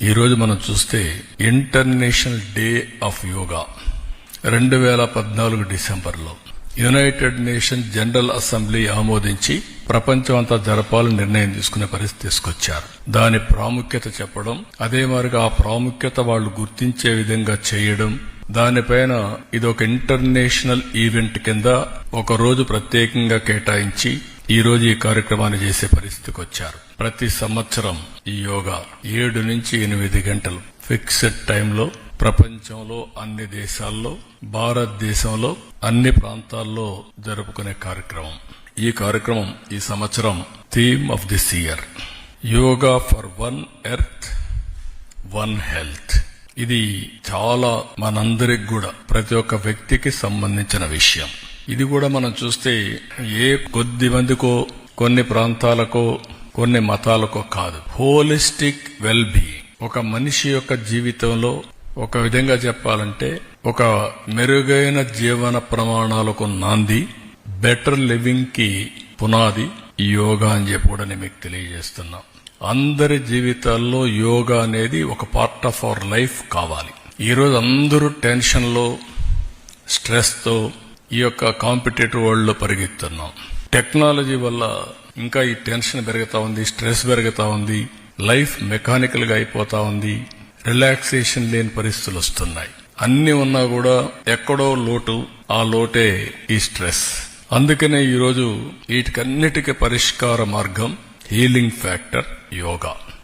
ఈ రోజు మనం చూస్తే ఇంటర్నేషనల్ డే ఆఫ్ యోగా 2014 డిసెంబర్లో యునైటెడ్ నేషన్ జనరల్ అసెంబ్లీ ఆమోదించి ప్రపంచం అంతా జరపాలని నిర్ణయం తీసుకునే పరిస్థితి తీసుకొచ్చారు. దాని ప్రాముఖ్యత చెప్పడం, అదే మాదిరిగా ఆ ప్రాముఖ్యత వాళ్ళు గుర్తించే విధంగా చేయడం, దానిపైన ఇదొక ఇంటర్నేషనల్ ఈవెంట్ కింద ఒక రోజు ప్రత్యేకంగా కేటాయించి ఈ రోజు ఈ కార్యక్రమాన్ని చేసే పరిస్థితికి వచ్చారు. ప్రతి సంవత్సరం ఈ యోగా 7 నుంచి 8 గంటలు ఫిక్స్డ్ టైంలో ప్రపంచంలో అన్ని దేశాల్లో, భారతదేశంలో అన్ని ప్రాంతాల్లో జరుపుకునే కార్యక్రమం. ఈ కార్యక్రమం ఈ సంవత్సరం theme of this year yoga for one earth one health. ఇది చాలా మనందరికి కూడా ప్రతి ఒక్క వ్యక్తికి సంబంధించిన విషయం. ఇది కూడా మనం చూస్తే ఏ కొద్ది మందికో, కొన్ని ప్రాంతాలకో, కొన్ని మతాలకో కాదు, హోలిస్టిక్ వెల్ బీయింగ్. ఒక మనిషి యొక్క జీవితంలో ఒక విధంగా చెప్పాలంటే ఒక మెరుగైన జీవన ప్రమాణాలకు నాంది, బెటర్ లివింగ్ కి పునాది ఈ యోగా అని చెప్పి కూడా నేను మీకు తెలియజేస్తున్నా. అందరి జీవితాల్లో యోగా అనేది ఒక పార్ట్ ఆఫ్ అవర్ లైఫ్ కావాలి. ఈరోజు అందరూ టెన్షన్ లో, స్ట్రెస్ తో ఈ యొక్క కాంపిటేటివ్ వరల్డ్ లో పరిగెత్తున్నాం. టెక్నాలజీ వల్ల ఇంకా ఈ టెన్షన్ పెరుగుతా ఉంది, స్ట్రెస్ పెరుగుతా ఉంది, లైఫ్ మెకానికల్ గా అయిపోతా ఉంది, రిలాక్సేషన్ లేని పరిస్థితులు వస్తున్నాయి. అన్ని ఉన్నా కూడా ఎక్కడో లోటు, ఆ లోటే ఈ స్ట్రెస్. అందుకనే ఈరోజు వీటికన్నిటికీ పరిష్కార మార్గం, హీలింగ్ ఫ్యాక్టర్ యోగా.